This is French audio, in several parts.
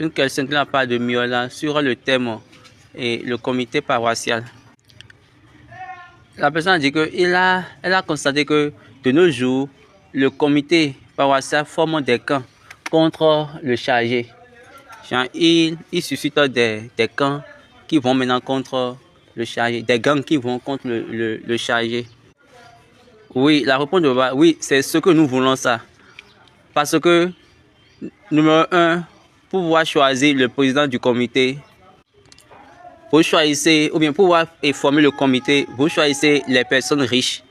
une question de la part de Miola sur le thème et le comité paroissial. La personne a dit qu'elle a constaté que de nos jours, le comité paroissial forme des camps contre le chargé. Genre, il suscite des camps qui vont maintenant contre le chargé, des gangs qui vont contre le chargé. Oui, la réponse de oui, c'est ce que nous voulons ça. Parce que, numéro 1, pour pouvoir choisir le président du comité, vous choisissez, ou bien pour pouvoir former le comité, vous choisissez les personnes riches.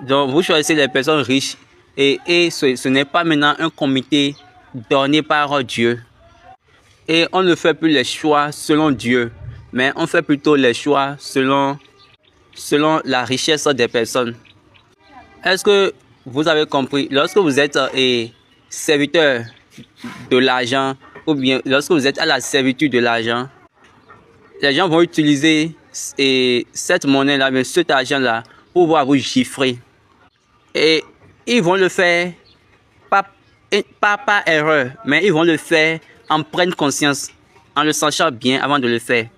Donc, vous choisissez les personnes riches et ce n'est pas maintenant un comité donné par Dieu. Et on ne fait plus les choix selon Dieu, mais on fait plutôt les choix selon la richesse des personnes. Est-ce que vous avez compris? Lorsque vous êtes serviteur de l'argent, ou bien lorsque vous êtes à la servitude de l'argent, les gens vont utiliser cette monnaie-là, mais cet argent-là, pour pouvoir vous chiffrer. Et ils vont le faire, pas par erreur, mais ils vont le faire en pleine conscience, en le sachant bien avant de le faire.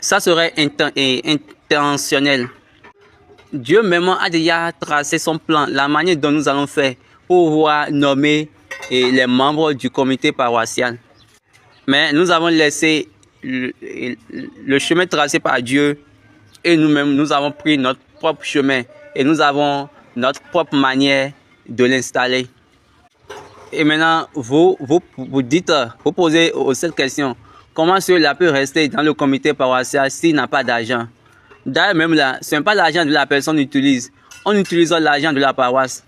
Ça serait intentionnel. Dieu même a déjà tracé son plan, la manière dont nous allons faire pour pouvoir nommer les membres du comité paroissial. Mais nous avons laissé le chemin tracé par Dieu et nous-mêmes, nous avons pris notre propre chemin et nous avons notre propre manière de l'installer. Et maintenant, vous dites, vous posez cette question, comment cela peut rester dans le comité paroissial s'il n'a pas d'argent? D'ailleurs, même là, ce n'est pas l'argent de la personne qu'on utilise, on utilise l'argent de la paroisse.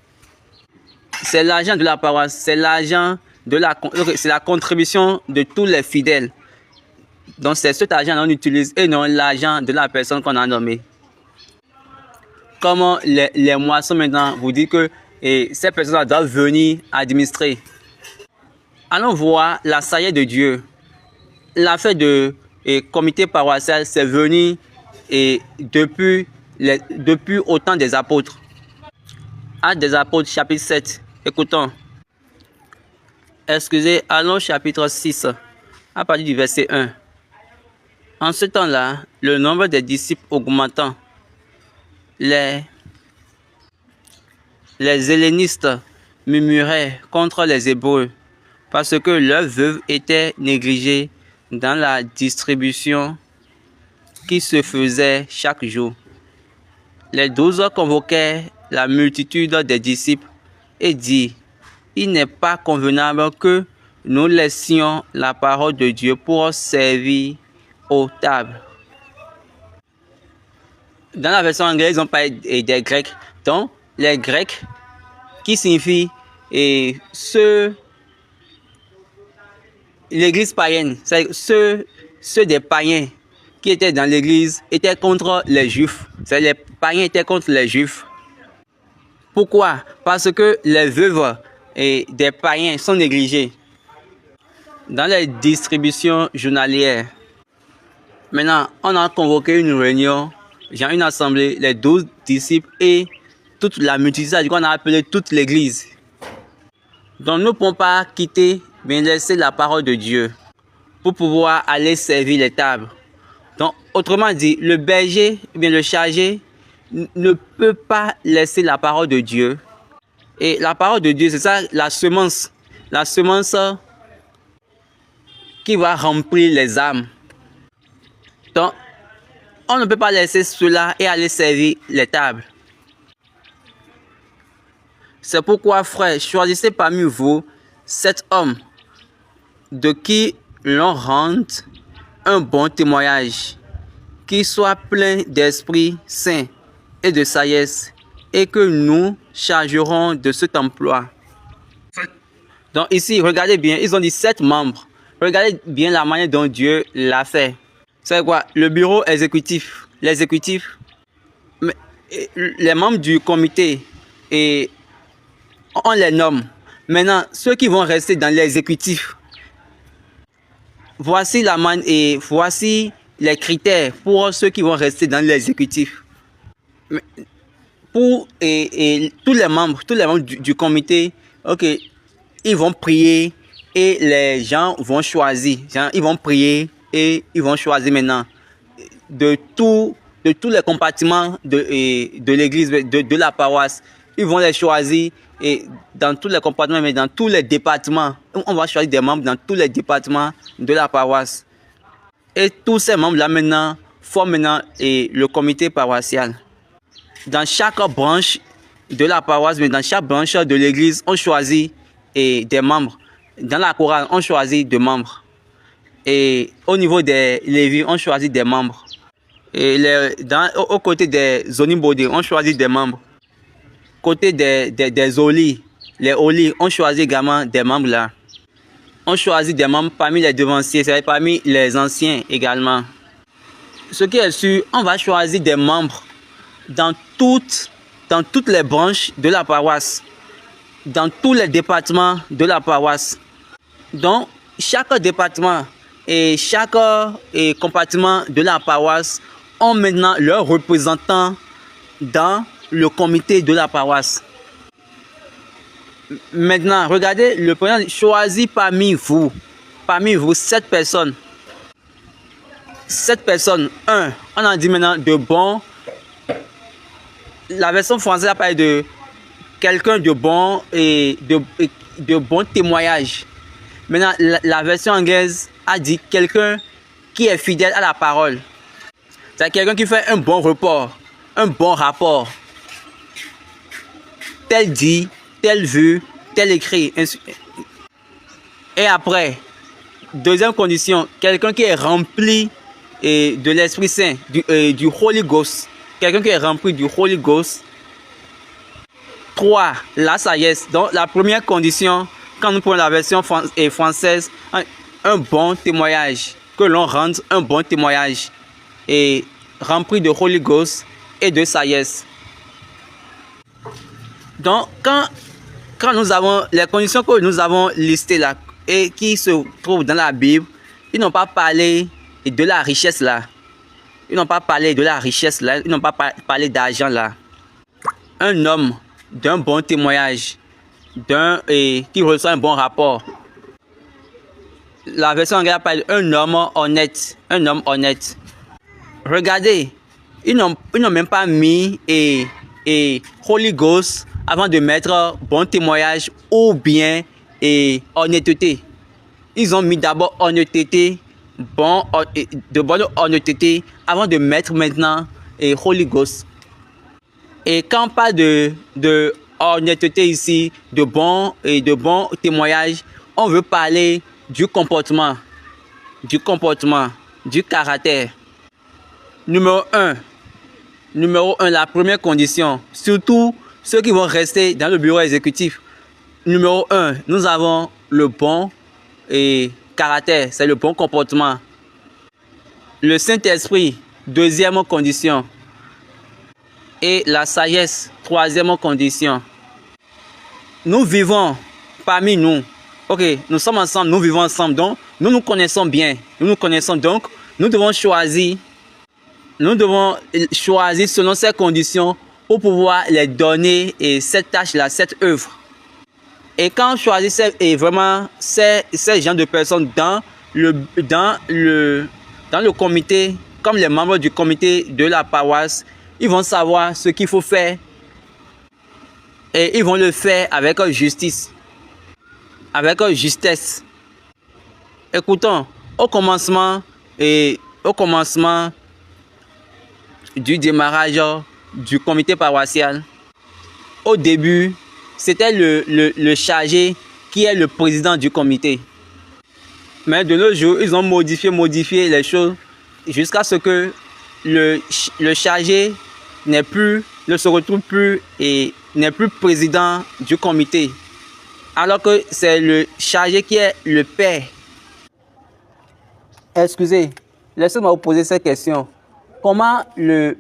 C'est l'argent de la paroisse, c'est l'argent c'est la contribution de tous les fidèles. Donc c'est cet argent qu'on utilise et non l'argent de la personne qu'on a nommée. Comme les moissons maintenant, vous dites que ces personnes doivent venir administrer. Allons voir la sagesse de Dieu. L'affaire de comité paroissial, c'est venu depuis autant des apôtres. Actes des apôtres, chapitre 7. Écoutons. Excusez, allons chapitre 6, à partir du verset 1. En ce temps-là, le nombre des disciples augmentant, les hellénistes murmuraient contre les Hébreux parce que leurs veuves étaient négligées dans la distribution qui se faisait chaque jour. Les 12 convoquèrent la multitude des disciples et dirent: il n'est pas convenable que nous laissions la parole de Dieu pour servir aux tables. Dans la version anglaise, ils ont parlé des Grecs. Donc, les Grecs, qui signifie l'église païenne, c'est ceux des païens qui étaient dans l'église étaient contre les Juifs. C'est les païens étaient contre les Juifs. Pourquoi? Parce que les veuves des païens sont négligées dans les distributions journalières. Maintenant, on a convoqué une réunion, une assemblée, les 12 disciples et toute la multitude qu'on a appelé toute l'église. Donc nous ne pouvons pas quitter, mais laisser la parole de Dieu pour pouvoir aller servir les tables. Donc autrement dit, le berger, bien le chargé, ne peut pas laisser la parole de Dieu. Et la parole de Dieu, c'est ça, la semence qui va remplir les âmes. Donc, on ne peut pas laisser cela et aller servir les tables. C'est pourquoi, frères, choisissez parmi vous 7 hommes de qui l'on rende un bon témoignage, qui soit plein d'Esprit Saint et de sagesse, et que nous chargerons de cet emploi. Donc ici, regardez bien, ils ont dit 7 membres. Regardez bien la manière dont Dieu l'a fait. C'est quoi? Le bureau exécutif. L'exécutif. Les membres du comité, on les nomme. Maintenant, ceux qui vont rester dans l'exécutif, voici voici les critères pour ceux qui vont rester dans l'exécutif. Pour tous les membres du comité, ok, ils vont prier et les gens vont choisir. Ils vont prier et ils vont choisir maintenant de tous les compartiments de l'église, de la paroisse. Ils vont les choisir et dans tous les compartiments, mais dans tous les départements. On va choisir des membres dans tous les départements de la paroisse. Et tous ces membres-là maintenant forment maintenant le comité paroissial. Dans chaque branche de la paroisse, mais dans chaque branche de l'église, on choisit des membres. Dans la chorale, on choisit des membres. Et au niveau des lévis, on choisit des membres. Et au côté des zonibodé, on choisit des membres. Côté des olis, les olis, on choisit également des membres là. On choisit des membres parmi les devanciers, c'est parmi les anciens également. Ce qui est sûr, on va choisir des membres dans toutes les branches de la paroisse, dans tous les départements de la paroisse. Donc, chaque département et chaque compartiment de la paroisse ont maintenant leurs représentants dans le comité de la paroisse. Maintenant, regardez, le président choisit parmi vous 7 personnes. 7 personnes. On a dit maintenant de bon. La version française a parlé de quelqu'un de bon et de bon témoignage. Maintenant, la version anglaise a dit quelqu'un qui est fidèle à la parole. C'est quelqu'un qui fait un bon report, un bon rapport. Tel dit, tel vu, tel écrit. Et après, deuxième condition, quelqu'un qui est rempli de l'Esprit Saint, du Holy Ghost. Quelqu'un qui est rempli du Holy Ghost. 3. La sagesse. Donc, la première condition, quand nous prenons la version française, un bon témoignage. Que l'on rende un bon témoignage. Et rempli de Holy Ghost et de sagesse. Donc, quand nous avons les conditions que nous avons listées là et qui se trouvent dans la Bible, ils n'ont pas parlé de la richesse là. Ils n'ont pas parlé de la richesse là. Ils n'ont pas parlé d'argent là. Un homme d'un bon témoignage, qui reçoit un bon rapport. La version anglaise parle d'un homme honnête. Un homme honnête. Regardez, ils n'ont même pas mis Holy Ghost avant de mettre bon témoignage ou bien honnêteté. Ils ont mis d'abord honnêteté, de bonne honnêteté avant de mettre maintenant Holy Ghost. Et quand on parle de honnêteté ici, de bon témoignage, on veut parler du comportement, du caractère. Numéro 1, la première condition, surtout ceux qui vont rester dans le bureau exécutif. Numéro 1, nous avons le bon caractère, c'est le bon comportement. Le Saint-Esprit, deuxième condition. Et la sagesse, troisième condition. Nous vivons parmi nous. Ok, nous sommes ensemble, nous vivons ensemble. Donc, nous nous connaissons bien. Donc, nous devons choisir selon ces conditions pour pouvoir les donner cette tâche-là, cette œuvre. Et quand on choisit vraiment ces gens de personnes dans le comité, comme les membres du comité de la paroisse, ils vont savoir ce qu'il faut faire et ils vont le faire avec justice, avec justesse. Écoutons, au commencement du démarrage du comité paroissial, au début, c'était le chargé qui est le président du comité. Mais de nos jours, ils ont modifié les choses jusqu'à ce que le chargé ne se retrouve plus et n'est plus président du comité. Alors que c'est le chargé qui est le père. Excusez, laissez-moi vous poser cette question. Comment le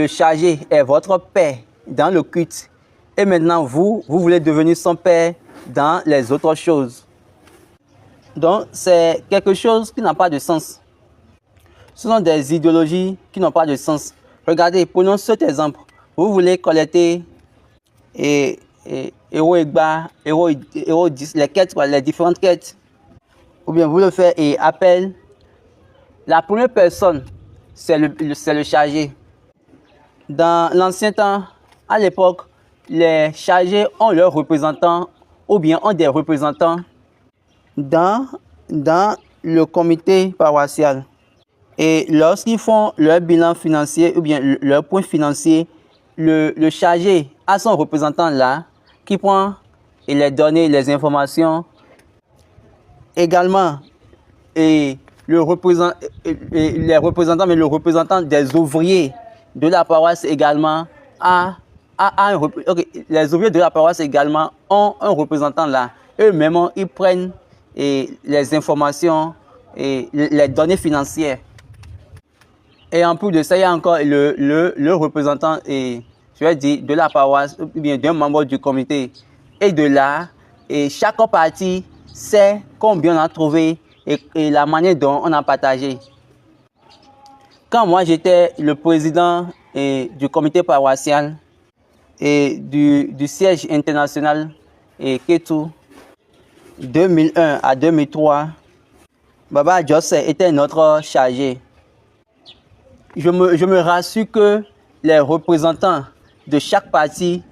chargé est votre père dans le culte et maintenant vous voulez devenir son père dans les autres choses? Donc, c'est quelque chose qui n'a pas de sens. Ce sont des idéologies qui n'ont pas de sens. Regardez, prenons cet exemple. Vous voulez collecter les quêtes, les différentes quêtes. ou bien vous le faites et appel, la première personne, c'est le chargé. Dans l'ancien temps, à l'époque, les chargés ont leurs représentants ou bien ont des représentants dans le comité paroissial. Et lorsqu'ils font leur bilan financier ou bien leur point financier, le chargé a son représentant là qui prend et les données, les informations. Également, et les représentants, mais le représentant des ouvriers de la paroisse également les ouvriers de la paroisse également ont un représentant là. Eux-mêmes, ils prennent les informations et les données financières. Et en plus de ça, il y a encore le représentant, je vais dire, de la paroisse, ou bien d'un membre du comité. Et de là, chaque partie sait combien on a trouvé et la manière dont on a partagé. Quand moi j'étais le président du comité paroissial et du siège international Kétou, 2001 à 2003, Baba Josse était notre chargé. Je me rassure que les représentants de chaque partie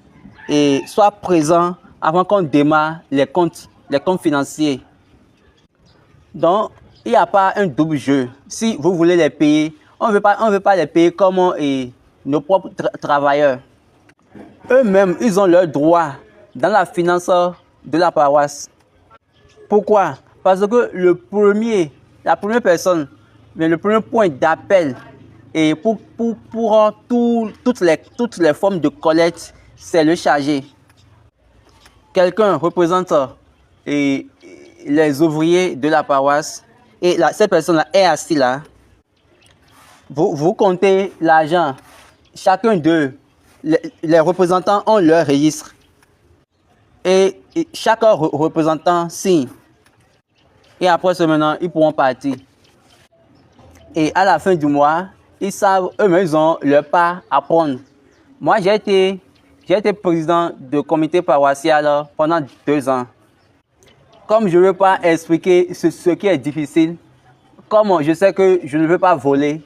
soient présents avant qu'on démarre les comptes financiers. Donc, il n'y a pas un double jeu. Si vous voulez les payer, on ne veut pas les payer comme nos propres travailleurs. Eux-mêmes, ils ont leurs droits dans la finance de la paroisse. Pourquoi? Parce que la première personne, mais le premier point d'appel et pour toutes les formes de collecte, c'est le chargé. Quelqu'un représente les ouvriers de la paroisse et cette personne-là est assise là. Vous comptez l'argent. Chacun d'eux, les représentants ont leur registre. Et chaque représentant signe. Et après ce maintenant, ils pourront partir. Et à la fin du mois, ils savent, eux-mêmes, ils ont leur part à prendre. Moi, j'ai été président du comité paroissial pendant 2 ans. Comme je ne veux pas expliquer ce qui est difficile, comme je sais que je ne veux pas voler,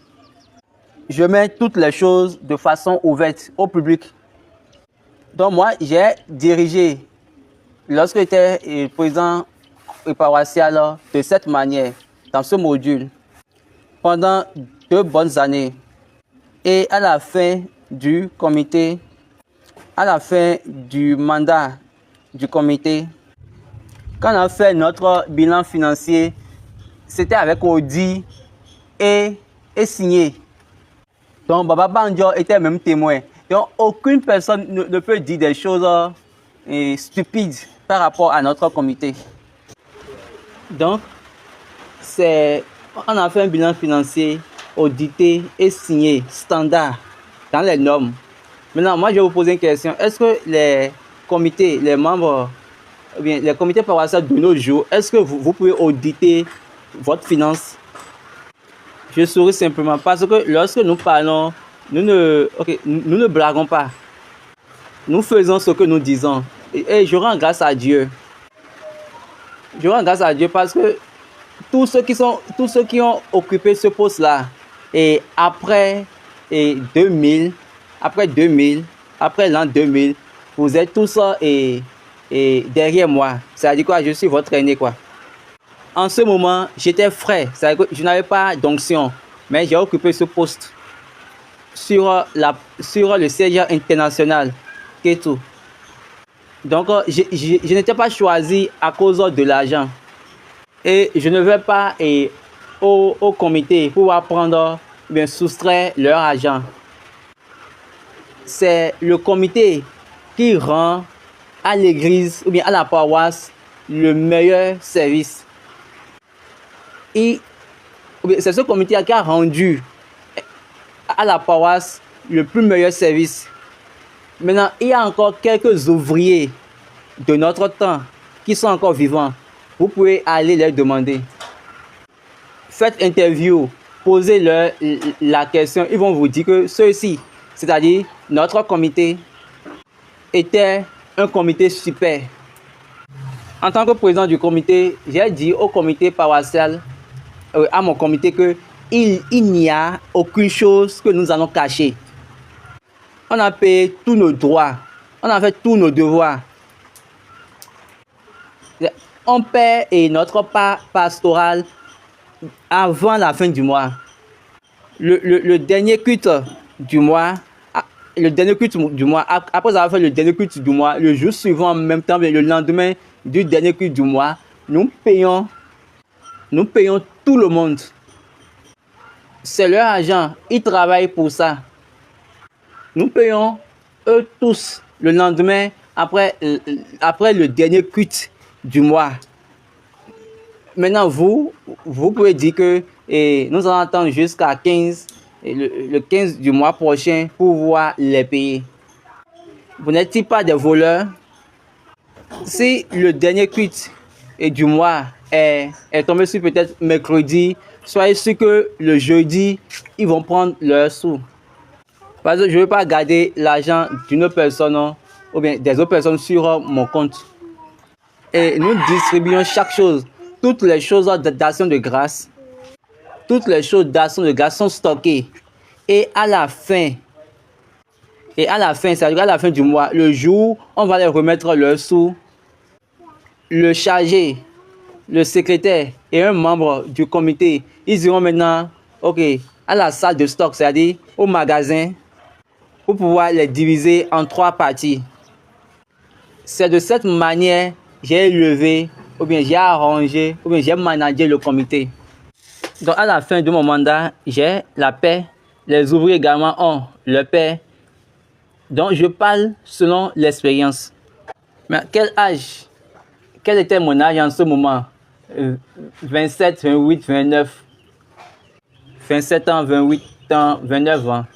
je mets toutes les choses de façon ouverte au public. Donc moi, j'ai dirigé, lorsque j'étais président paroissial, de cette manière, dans ce module, pendant 2 bonnes années. Et à la fin du comité, à la fin du mandat du comité, quand on a fait notre bilan financier, c'était avec audit et signé. Donc Baba Banjo était même témoin. Donc aucune personne ne peut dire des choses stupides par rapport à notre comité. Donc on a fait un bilan financier audité et signé, standard, dans les normes. Maintenant, moi je vais vous poser une question. Est-ce que les comités, les membres, ou bien les comités paroissiaux de nos jours, est-ce que vous pouvez auditer votre finance? Je souris simplement parce que lorsque nous parlons, nous ne blaguons pas. Nous faisons ce que nous disons. Et je rends grâce à Dieu. Je rends grâce à Dieu parce que tous ceux qui ont occupé ce poste-là, et après 2000, après l'an 2000, vous êtes tous derrière moi. C'est-à-dire quoi? Je suis votre aîné, quoi. En ce moment, j'étais frais. C'est-à-dire que je n'avais pas d'onction, mais j'ai occupé ce poste sur le siège international Kétou. Donc, je n'étais pas choisi à cause de l'argent. Et je ne vais pas au comité pour apprendre, bien soustraire leur argent. C'est le comité qui rend à l'église ou bien à la paroisse le meilleur service. Et c'est ce comité qui a rendu à la paroisse le plus meilleur service. Maintenant, il y a encore quelques ouvriers de notre temps qui sont encore vivants. Vous pouvez aller leur demander. Faites interview, posez-leur la question. Ils vont vous dire que ceux-ci, c'est-à-dire notre comité, était un comité super. En tant que président du comité, j'ai dit au comité paroissial, à mon comité, que il n'y a aucune chose que nous allons cacher. On a payé tous nos droits, on a fait tous nos devoirs. On paie notre part pastorale avant la fin du mois. Le dernier culte du mois, après avoir fait le dernier culte du mois, le jour suivant, en même temps, le lendemain du dernier culte du mois, nous payons tout le monde. C'est leur argent, ils travaillent pour ça. Nous payons eux tous le lendemain après le dernier culte du mois. Maintenant, vous pouvez dire que nous allons attendre jusqu'à 15, le 15 du mois prochain pour pouvoir les payer. Vous n'êtes pas des voleurs? Si le dernier culte du mois est tombé sur peut-être mercredi, soyez sûr que le jeudi, ils vont prendre leurs sous. Parce que je ne veux pas garder l'argent d'une personne ou bien des autres personnes sur mon compte. Et nous distribuons chaque chose. Toutes les choses d'action de grâce, sont stockées. Et à la fin, c'est-à-dire à la fin du mois, le jour, on va les remettre leurs sous. Le chargé, le secrétaire et un membre du comité, ils iront maintenant, à la salle de stock, c'est-à-dire au magasin, pour pouvoir les diviser en 3 parties. C'est de cette manière que j'ai élevé, ou bien j'ai arrangé, ou bien j'ai managé le comité. Donc à la fin de mon mandat, j'ai la paix. Les ouvriers également ont le paix. Donc je parle selon l'expérience. Mais quel était mon âge en ce moment? 27, 28, 29. 27 ans, 28 ans, 29 ans.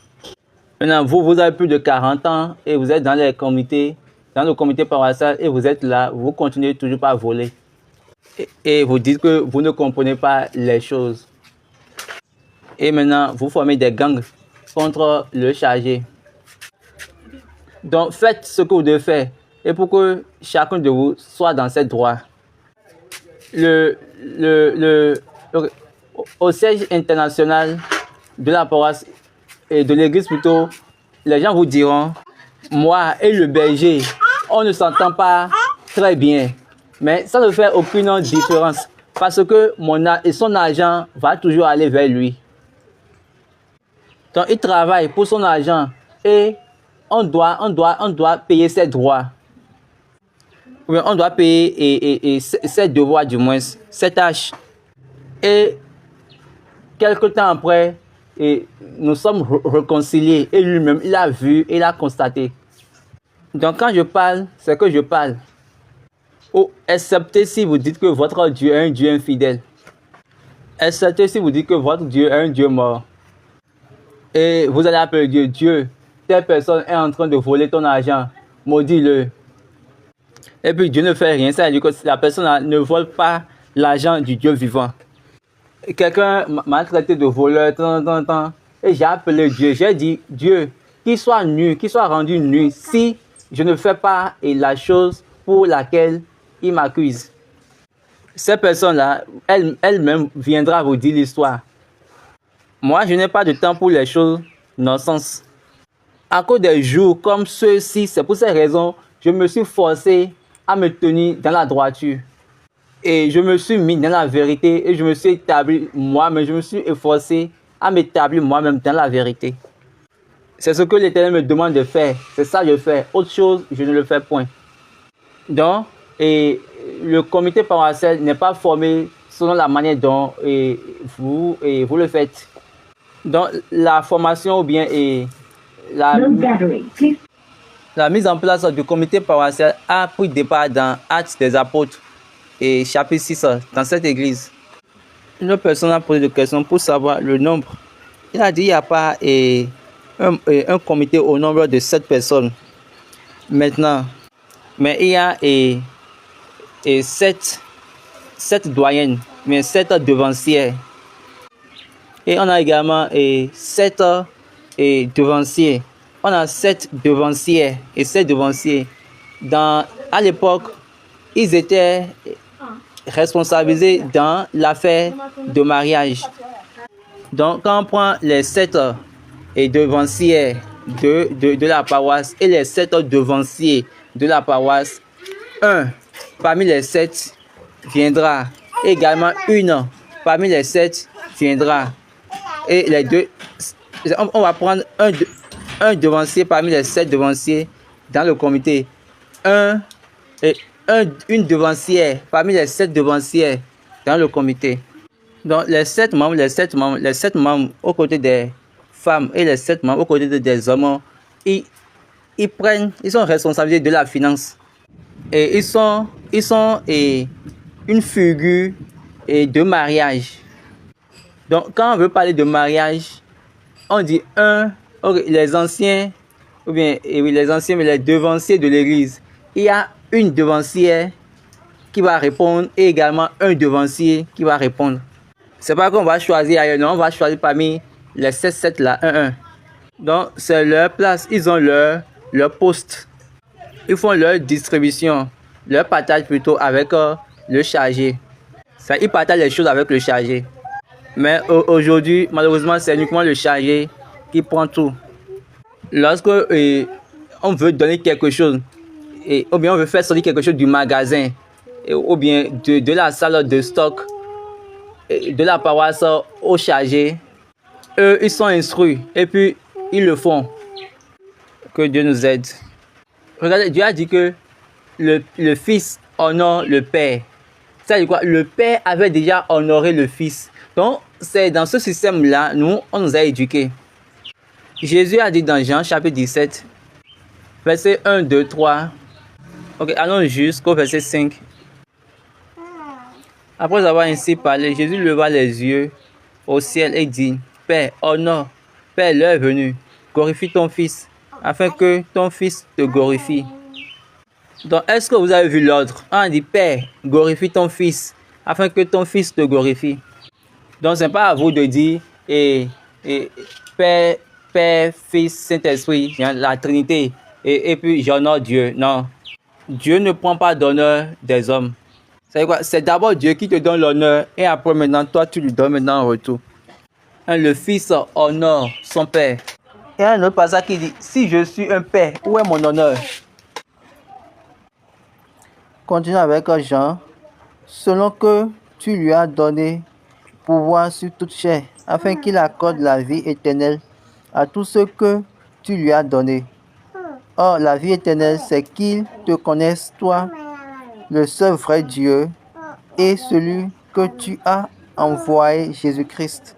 Maintenant, vous avez plus de 40 ans et vous êtes dans le comité paroissial et vous êtes là, vous continuez toujours pas à voler. Et vous dites que vous ne comprenez pas les choses. Et maintenant, vous formez des gangs contre le chargé. Donc, faites ce que vous devez faire et pour que chacun de vous soit dans ses droits. Au siège international de la paroisse et de l'église plutôt, les gens vous diront, moi et le berger, on ne s'entend pas très bien. Mais ça ne fait aucune différence parce que son argent va toujours aller vers lui. Donc il travaille pour son argent et on doit payer ses droits. On doit payer ses devoirs du moins, ses tâches. Et quelque temps après, nous sommes réconciliés et lui-même, il a vu, il a constaté. Donc quand je parle, c'est que je parle. Excepté si vous dites que votre Dieu est un Dieu infidèle. Excepté si vous dites que votre Dieu est un Dieu mort. Et vous allez appeler Dieu, Dieu, telle personne est en train de voler ton argent, maudis-le. Et puis Dieu ne fait rien, ça veut dire que la personne ne vole pas l'argent du Dieu vivant. Quelqu'un m'a traité de voleur, et j'ai appelé Dieu, j'ai dit, Dieu, qu'il soit nu, qu'il soit rendu nu, si je ne fais pas la chose pour laquelle il m'accuse. Cette personne-là, elle-même viendra vous dire l'histoire. Moi, je n'ai pas de temps pour les choses non-sens. À cause des jours comme ceux-ci, c'est pour ces raisons, je me suis forcé à me tenir dans la droiture. Et je me suis mis dans la vérité et je me suis établi moi-même, je me suis efforcé à m'établir moi-même dans la vérité. C'est ce que l'Éternel me demande de faire. C'est ça que je fais. Autre chose, je ne le fais point. Donc, le comité paroissial n'est pas formé selon la manière dont vous le faites. Donc, la formation ou bien la mise en place du comité paroissial a pris départ dans Actes des Apôtres et chapitre 6 dans cette église. Une personne a posé des questions pour savoir le nombre. Il a dit qu'il n'y a pas un comité au nombre de 7 personnes maintenant. Mais il y a 7 doyennes, mais 7 devancières. Et on a également 7 devanciers. On a 7 devancières et 7 devanciers. À l'époque, ils étaient responsabilisés dans l'affaire de mariage. Donc, quand on prend les 7 devanciers de la paroisse et les 7 devanciers de la paroisse, un parmi les 7 viendra. Également, une parmi les 7 viendra. Et les deux, on va prendre un devancier parmi les 7 devanciers dans le comité. Une devancière parmi les 7 devancières dans le comité. Donc, les 7 membres aux côtés des femmes et les 7 membres aux côtés des hommes, ils sont responsables de la finance. Et ils sont une figure de mariage. Donc, quand on veut parler de mariage, on dit les anciens, ou bien les anciens, mais les devanciers de l'église. Il y a une devancière qui va répondre et également un devancier qui va répondre. C'est pas qu'on va choisir ailleurs, non, on va choisir parmi les 7 là, 1. Donc, c'est leur place, ils ont leur poste. Ils font leur distribution, leur partage plutôt avec le chargé. Ils partagent les choses avec le chargé. Mais aujourd'hui, malheureusement, c'est uniquement le chargé qui prend tout. Lorsque on veut donner quelque chose, ou bien on veut faire sortir quelque chose du magasin, ou bien de la salle de stock, de la paroisse au chargé, eux, ils sont instruits et puis ils le font. Que Dieu nous aide. Regardez, Dieu a dit que le Fils honore le Père. Ça veut dire quoi? Le Père avait déjà honoré le Fils. Donc, c'est dans ce système-là, on nous a éduqués. Jésus a dit dans Jean chapitre 17, verset 1, 2, 3. Ok, allons jusqu'au verset 5. Après avoir ainsi parlé, Jésus leva les yeux au ciel et dit, Père, honore, Père, l'heure est venue, glorifie ton Fils, afin que ton Fils te glorifie. Donc, est-ce que vous avez vu l'ordre? On dit, Père, glorifie ton Fils, afin que ton Fils te glorifie. Donc, ce n'est pas à vous de dire, Père, Fils, Saint-Esprit, la Trinité, et puis j'honore Dieu. Non, Dieu ne prend pas d'honneur des hommes. C'est d'abord Dieu qui te donne l'honneur, et après maintenant, toi, tu lui donnes maintenant en retour. Le Fils honore son Père. Il y a un autre passage qui dit, si je suis un Père, où est mon honneur? Continue avec Jean. Selon que tu lui as donné pouvoir sur toute chair, afin qu'il accorde la vie éternelle à tous ceux que tu lui as donnés. Or, la vie éternelle, c'est qu'ils te connaissent, toi, le seul vrai Dieu, et celui que tu as envoyé, Jésus-Christ.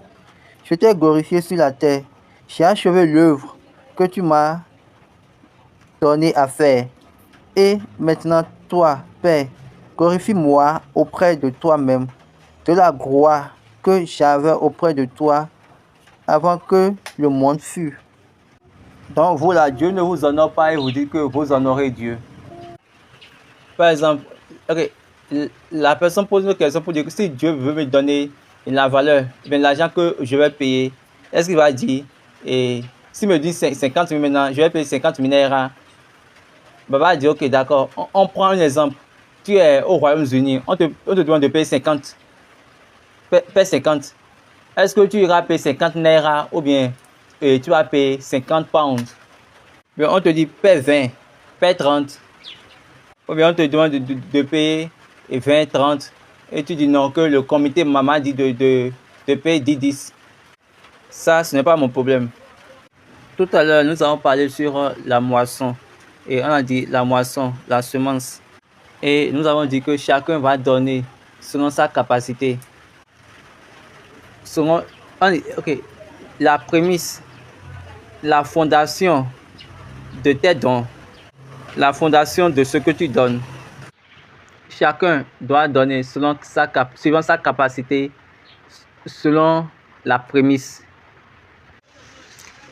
Je t'ai glorifié sur la terre. J'ai achevé l'œuvre que tu m'as donné à faire. Et maintenant, toi, Père, glorifie-moi auprès de toi-même, de la gloire que j'avais auprès de toi avant que le monde fût. Donc vous là, Dieu ne vous honore pas et vous dites que vous honorez Dieu. Par exemple, la personne pose une question pour dire que si Dieu veut me donner la valeur, bien l'argent que je vais payer, est-ce qu'il va dire, et s'il me dit 50 000 maintenant, je vais payer 50 000 naira, il va dire ok d'accord, on prend un exemple, tu es au Royaume-Uni, on te demande de payer 50, paie 50, est-ce que tu iras payer 50 naira ou bien tu vas payer 50 pounds? Bien, on te dit paie 20, paie 30, ou bien on te demande de payer 20, 30, et tu dis non, que le comité maman dit de payer 10. Ça, ce n'est pas mon problème. Tout à l'heure, nous avons parlé sur la moisson. Et on a dit la moisson, la semence. Et nous avons dit que chacun va donner selon sa capacité. La prémisse, la fondation de tes dons, la fondation de ce que tu donnes. Chacun doit donner suivant sa capacité, selon la prémisse.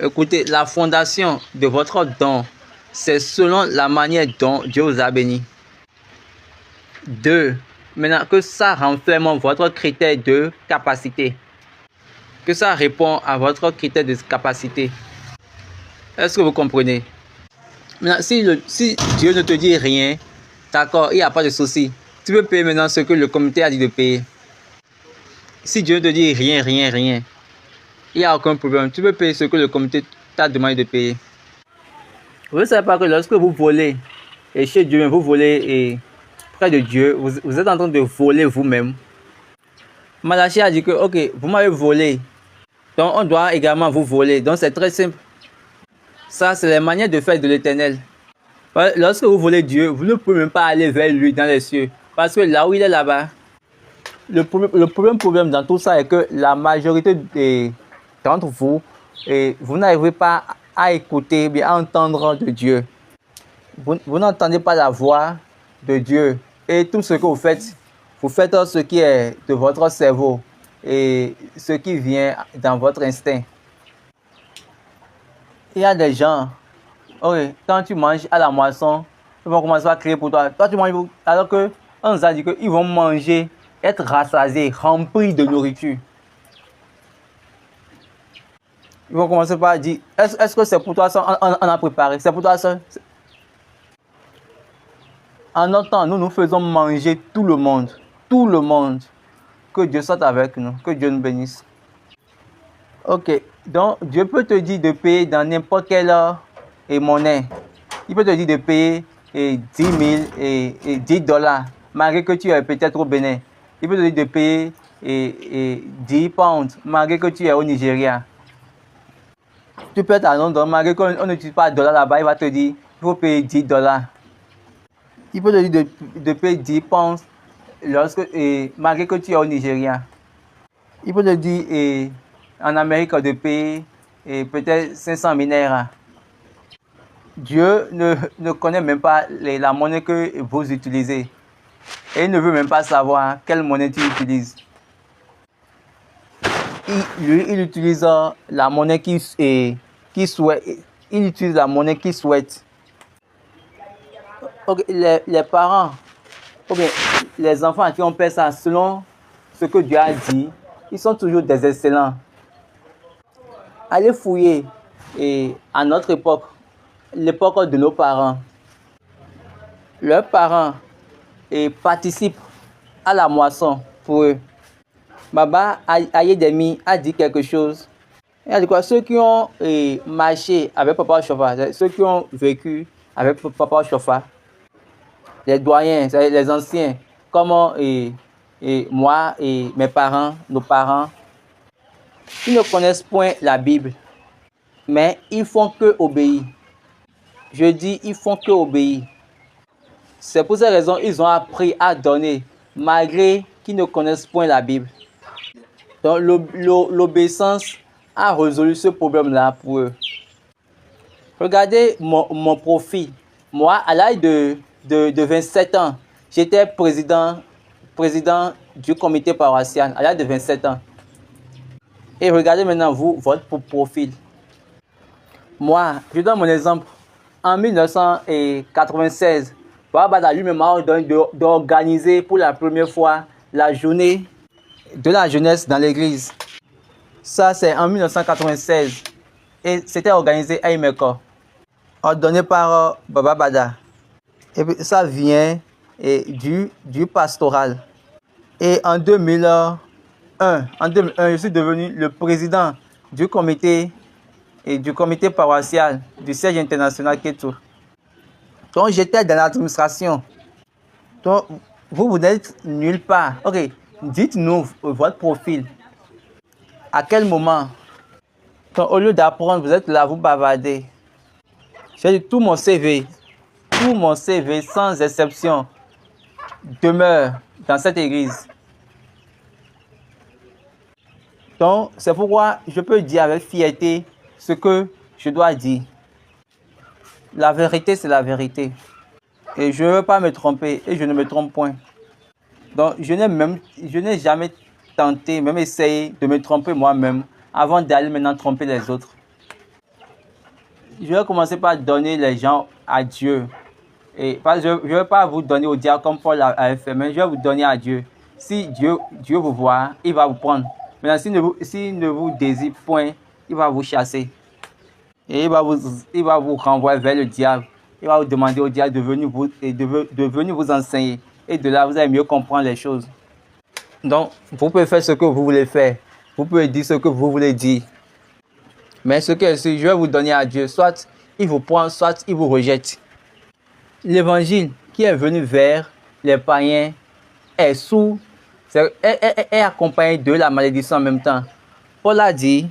Écoutez, la fondation de votre don, c'est selon la manière dont Dieu vous a béni. 2. Maintenant, que ça renferme votre critère de capacité. Que ça répond à votre critère de capacité. Est-ce que vous comprenez? Maintenant, si Dieu ne te dit rien, D'accord, il n'y a pas de souci. Tu peux payer maintenant ce que le comité a dit de payer. Si Dieu ne te dit rien, il n'y a aucun problème. Tu peux payer ce que le comité t'a demandé de payer. Vous ne savez pas que lorsque vous volez, et chez Dieu, vous volez et près de Dieu, vous êtes en train de voler vous-même. Malachie a dit que, ok, vous m'avez volé, donc on doit également vous voler. Donc c'est très simple. Ça, c'est la manière de faire de l'Éternel. Lorsque vous volez Dieu, vous ne pouvez même pas aller vers lui dans les cieux. Parce que là où il est là-bas, le problème dans tout ça est que la majorité d'entre vous, vous n'arrivez pas à écouter, bien à entendre de Dieu. Vous n'entendez pas la voix de Dieu. Et tout ce que vous faites ce qui est de votre cerveau et ce qui vient dans votre instinct. Il y a des gens, quand tu manges à la moisson, ils vont commencer à crier pour toi. Toi, tu manges alors qu'on nous a dit qu'ils vont manger, être rassasiés, remplis de nourriture. Ils vont commencer par dire, est-ce que c'est pour toi ça, on a préparé, c'est pour toi ça. En notre temps, nous faisons manger tout le monde. Tout le monde. Que Dieu soit avec nous. Que Dieu nous bénisse. Ok. Donc, Dieu peut te dire de payer dans n'importe quelle monnaie. Il peut te dire de payer 10 000 et $10, malgré que tu es peut-être au Bénin. Il peut te dire de payer 10 pounds, malgré que tu es au Nigeria. Tu peux être à Londres, malgré qu'on n'utilise pas de dollar là-bas, il va te dire il faut payer $10. Il peut te dire de payer 10 pounds malgré que tu es au Nigeria. Il peut te dire en Amérique de payer peut-être 500 000 naira. Dieu ne connaît même pas la monnaie que vous utilisez. Et il ne veut même pas savoir quelle monnaie tu utilises. Il utilise la monnaie qu'il souhaite. Il utilise la monnaie qu'il souhaite. Okay, les parents, les enfants qui ont fait ça selon ce que Dieu a dit, ils sont toujours des excellents. Allez fouiller à notre époque, l'époque de nos parents. Leurs parents participent à la moisson pour eux. Baba Ayedemi a dit quelque chose. Il a dit quoi? Ceux qui ont marché avec Papa Chofa, ceux qui ont vécu avec Papa Chofa, les doyens, les anciens, comme moi et mes parents, nos parents, ils ne connaissent point la Bible, mais ils font que obéir. Je dis, ils font que obéir. C'est pour cette raison qu'ils ont appris à donner, malgré qu'ils ne connaissent point la Bible. Donc l'obéissance a résolu ce problème-là pour eux. Regardez mon profil. Moi, à l'âge de 27 ans, j'étais président du comité paroissial à l'âge de 27 ans. Et regardez maintenant votre profil. Moi, je donne mon exemple. En 1996, Baba lui-même m'a ordonné d'organiser pour la première fois la journée de la jeunesse dans l'église. Ça, c'est en 1996. Et c'était organisé à Imeko, ordonné par Baba Bada. Et puis ça vient du pastoral. Et en 2001, je suis devenu le président du comité paroissial du siège international Keto. Donc j'étais dans l'administration. Donc vous n'êtes nulle part. Ok, dites-nous votre profil. À quel moment? Donc, au lieu d'apprendre, vous êtes là, vous bavardez. J'ai dit tout mon CV sans exception demeure dans cette église. Donc c'est pourquoi je peux dire avec fierté ce que je dois dire. La vérité, c'est la vérité. Et je ne veux pas me tromper et je ne me trompe point. Donc je n'ai jamais tenté, même essayé de me tromper moi-même avant d'aller maintenant tromper les autres. Je vais commencer par donner les gens à Dieu. Et je ne vais pas vous donner au diable comme Paul a fait, mais je vais vous donner à Dieu. Si Dieu vous voit, il va vous prendre. Maintenant, s'il ne vous désire point, il va vous chasser. Et il va vous renvoyer vers le diable. il va vous demander au diable de venir vous enseigner. Et de là, vous allez mieux comprendre les choses. Donc, vous pouvez faire ce que vous voulez faire. Vous pouvez dire ce que vous voulez dire. Mais ce que je vais vous donner à Dieu, soit il vous prend, soit il vous rejette. L'évangile qui est venu vers les païens est accompagné de la malédiction en même temps. Paul a dit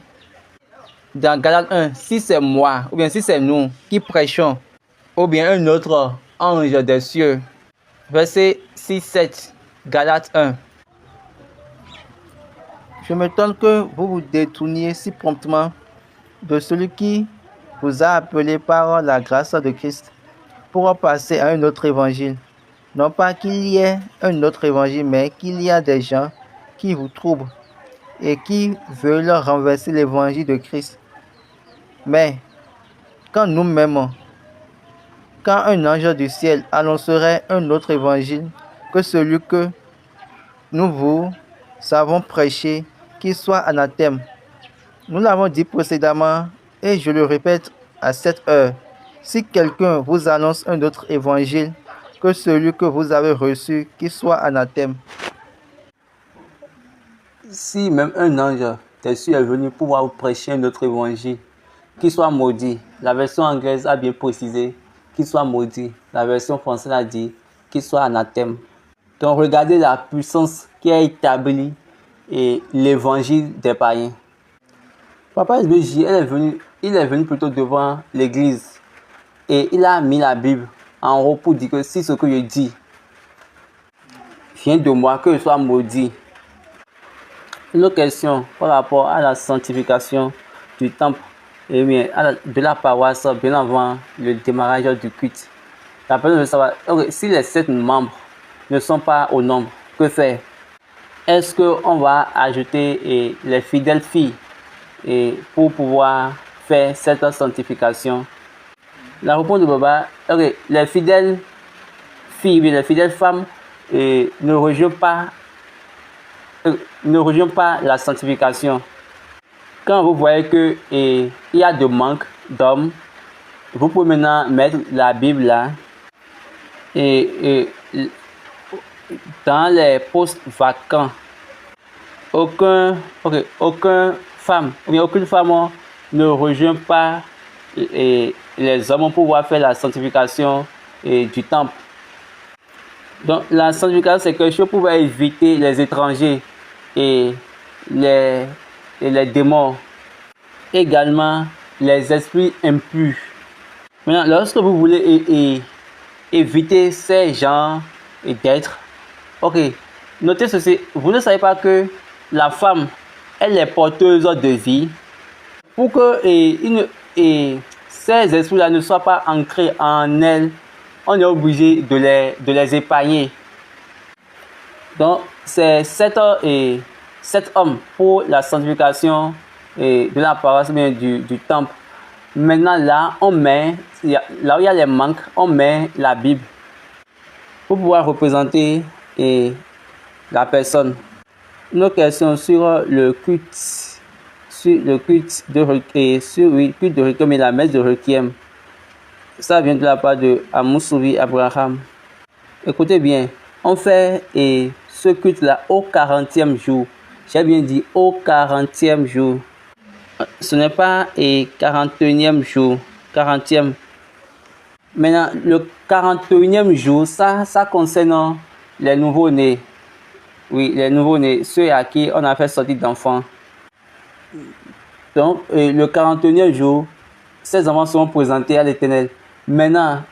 dans Galates 1, si c'est moi, ou bien si c'est nous qui prêchons, ou bien un autre ange des cieux. Verset 6-7, Galates 1. Je m'étonne que vous vous détourniez si promptement de celui qui vous a appelé par la grâce de Christ pour passer à un autre évangile. Non pas qu'il y ait un autre évangile, mais qu'il y a des gens qui vous troublent et qui veulent renverser l'évangile de Christ. Mais quand nous-mêmes, quand un ange du ciel annoncerait un autre évangile que celui que nous vous savons prêcher, qu'il soit anathème. Nous l'avons dit précédemment et je le répète à cette heure. Si quelqu'un vous annonce un autre évangile que celui que vous avez reçu, qu'il soit anathème. Si même un ange des cieux est venu pour vous prêcher un autre évangile, qu'il soit maudit. La version anglaise a bien précisé qu'il soit maudit. La version française a dit qu'il soit anathème. Donc regardez la puissance qui a établi l'évangile des païens. Papa SBJ, il est venu plutôt devant l'église et il a mis la Bible en haut pour dire que si ce que je dis vient de moi, que je sois maudit. Une autre question par rapport à la sanctification du temple et bien de la paroisse bien avant le démarrage du culte. La personne veut savoir, si les 7 membres ne sont pas au nombre, que faire? Est-ce qu'on va ajouter les fidèles filles pour pouvoir faire cette sanctification? La réponse de Baba, les fidèles filles, les fidèles femmes ne rejoignent pas la sanctification. Quand vous voyez qu'il y a de manque d'hommes, vous pouvez maintenant mettre la Bible là et dans les postes vacants. Aucune femme ne rejoint pas les hommes pour pouvoir faire la sanctification du temple. Donc la sanctification, c'est quelque chose pour éviter les étrangers et les démons, également les esprits impurs. Maintenant, lorsque vous voulez éviter ces genres d'êtres, notez ceci, vous ne savez pas que la femme, elle est porteuse de vie. Pour que ces esprits-là ne soient pas ancrés en elle, on est obligé de les épargner. Donc, c'est 7 hommes pour la sanctification de la paroisse du temple. Maintenant, là où il y a les manques, on met la Bible pour pouvoir représenter la personne. Une autre question sur le culte, de Requiem et la messe de Requiem. Ça vient de la part de Amoussouvi Abraham. Écoutez bien, on fait ce culte-là au 40e jour. J'ai bien dit au 40e jour. Ce n'est pas 41e jour, 40e. Maintenant, le 41e jour, ça concerne les nouveaux-nés. Oui, les nouveaux-nés, ceux à qui on a fait sortir d'enfants. Donc, le 41e jour, ces enfants seront présentés à l'Éternel. Maintenant,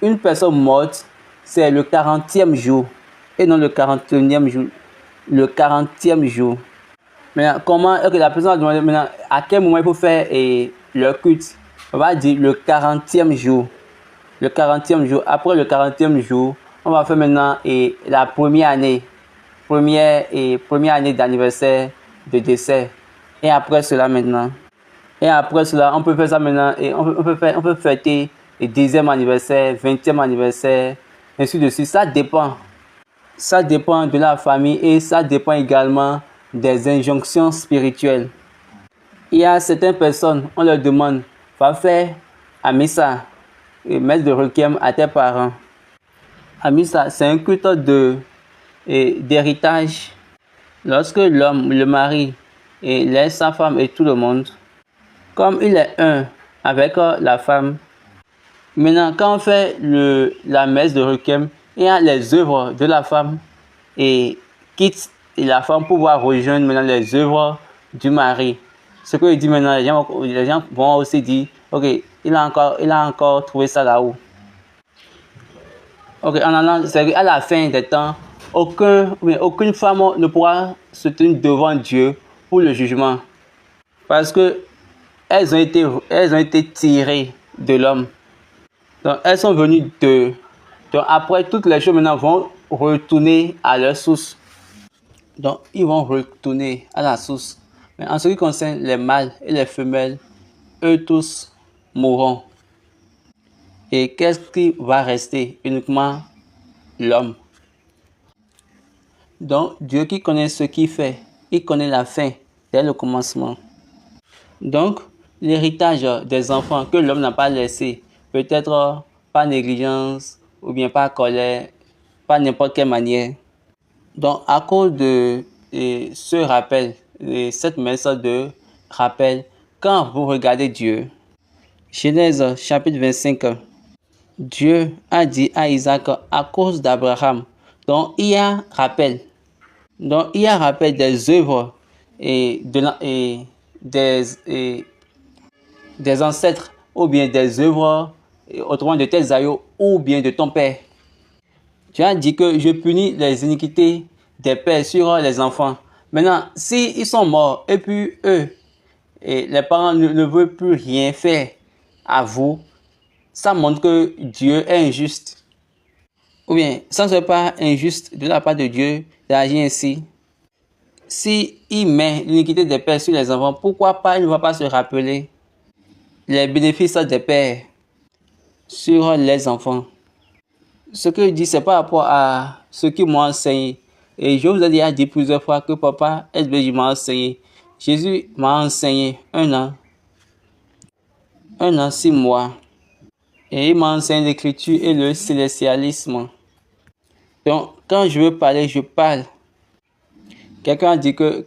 une personne morte, c'est le 40e jour et non le 41e jour. Le 40e jour. Maintenant, comment la personne va demander maintenant à quel moment il faut faire le culte? On va dire le 40e jour. Le 40e jour. Après le 40e jour, on va faire maintenant la première année. Première année d'anniversaire de décès. Et après cela maintenant. Et après cela, on peut faire ça maintenant. Et on peut fêter le 10e anniversaire, 20e anniversaire, ainsi de suite. Ça dépend. Ça dépend de la famille et ça dépend également des injonctions spirituelles. Il y a certaines personnes, on leur demande, va faire à Missa. messe de requiem à tes parents. Amisa, c'est un culte d'héritage. Lorsque l'homme, le mari, laisse sa femme et tout le monde, comme il est un avec la femme, maintenant quand on fait la messe de requiem, il y a les œuvres de la femme et quitte la femme pour pouvoir rejoindre maintenant les œuvres du mari. Ce que je dis maintenant, les gens vont aussi dire, ok, il a encore trouvé ça là-haut. Ok, en allant, c'est à la fin des temps, aucune femme ne pourra se tenir devant Dieu pour le jugement. Parce que elles ont été tirées de l'homme. Donc elles sont venues de... Donc après, toutes les choses maintenant vont retourner à leur source. Donc ils vont retourner à la source. Mais en ce qui concerne les mâles et les femelles, eux tous mourront. Et qu'est-ce qui va rester? Uniquement l'homme. Donc Dieu qui connaît ce qu'il fait, il connaît la fin dès le commencement. Donc l'héritage des enfants que l'homme n'a pas laissé, peut-être par négligence ou bien par colère, par n'importe quelle manière. Donc à cause de ce rappel, cette messe de rappel, quand vous regardez Dieu, Genèse chapitre 25, Dieu a dit à Isaac à cause d'Abraham. Donc il y a rappel. Donc il y a rappel des œuvres et des ancêtres ou bien des œuvres, autrement de tes aïeux ou bien de ton père. Tu as dit que je punis les iniquités des pères sur les enfants. Maintenant, s'ils sont morts et puis eux, les parents ne veulent plus rien faire à vous, ça montre que Dieu est injuste. Ou bien, ça ne serait pas injuste de la part de Dieu d'agir ainsi. Si il met l'iniquité des pères sur les enfants, pourquoi pas il ne va pas se rappeler les bénéfices des pères sur les enfants? Ce que je dis, c'est par rapport à ce qu'ils m'ont enseigné. Et je vous ai déjà dit plusieurs fois que papa SBJ m'a enseigné. Jésus m'a enseigné 1 an, 6 mois. Et il m'a enseigné l'écriture et le célestialisme. Donc, quand je veux parler, je parle. Quelqu'un a dit que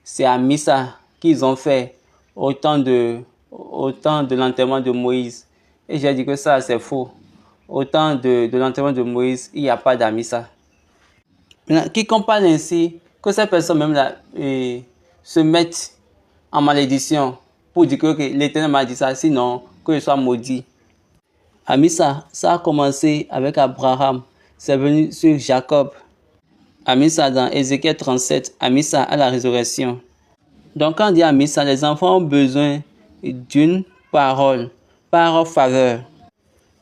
c'est à Missa qu'ils ont fait au temps de l'enterrement de Moïse. Et j'ai dit que ça, c'est faux. Au temps de l'enterrement de Moïse, il n'y a pas d'Amissa. Maintenant, quiconque parle ainsi, que ces personnes même là se mettent en malédiction pour dire que l'Éternel m'a dit ça, sinon que je sois maudit. Amissa, ça a commencé avec Abraham, c'est venu sur Jacob. Amissa dans Ézéchiel 37, Amissa à la résurrection. Donc quand on dit Amissa, les enfants ont besoin d'une parole par faveur,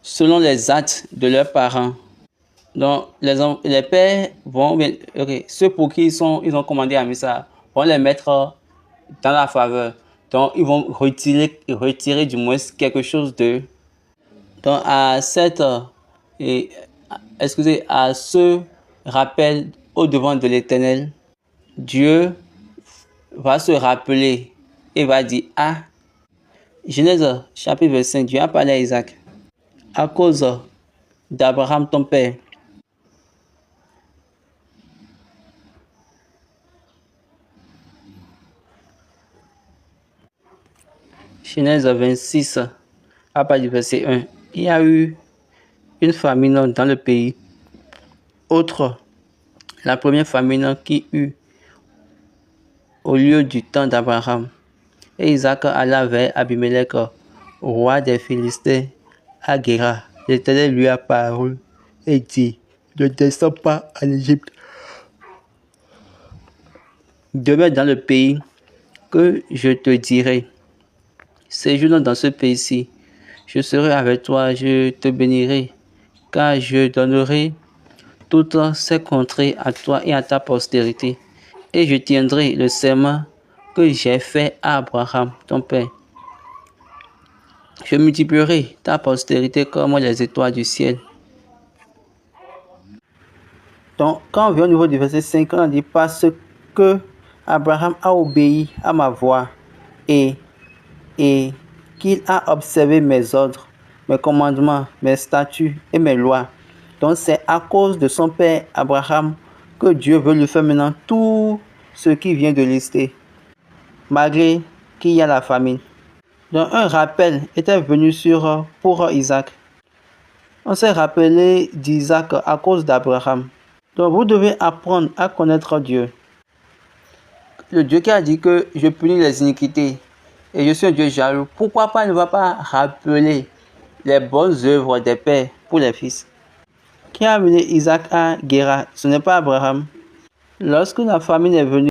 selon les actes de leurs parents. Donc les pères vont, ceux pour qui ils ont commandé Amissa, vont les mettre dans la faveur. Donc ils vont retirer du moins quelque chose d'eux. Donc à ce rappel au devant de l'Éternel, Dieu va se rappeler et va dire, ah, Genèse chapitre 25, Dieu a parlé à Isaac, à cause d'Abraham ton père. Genèse 26, à partir du verset 1, il y a eu une famine dans le pays. Autre, la première famine qui eut au lieu du temps d'Abraham. Et Isaac alla vers Abimelech, roi des Philistins, à Guéra. L'Éternel lui apparut et dit, ne descends pas en Égypte. Demeure dans le pays que je te dirai. Séjourne dans ce pays-ci. Je serai avec toi, je te bénirai, car je donnerai toutes ces contrées à toi et à ta postérité. Et je tiendrai le serment que j'ai fait à Abraham, ton père. Je multiplierai ta postérité comme les étoiles du ciel. Donc, quand on vient au niveau du verset 5, on dit parce que Abraham a obéi à ma voix et qu'il a observé mes ordres, mes commandements, mes statuts et mes lois. Donc c'est à cause de son père Abraham que Dieu veut lui faire maintenant tout ce qu'il vient de lister, malgré qu'il y a la famine. Donc un rappel était venu pour Isaac. On s'est rappelé d'Isaac à cause d'Abraham. Donc vous devez apprendre à connaître Dieu. Le Dieu qui a dit que je punis les iniquités et je suis un Dieu jaloux, pourquoi pas ne va pas rappeler les bonnes œuvres des pères pour les fils? Qui a amené Isaac à Guéra? Ce n'est pas Abraham. Lorsque la famine est venue,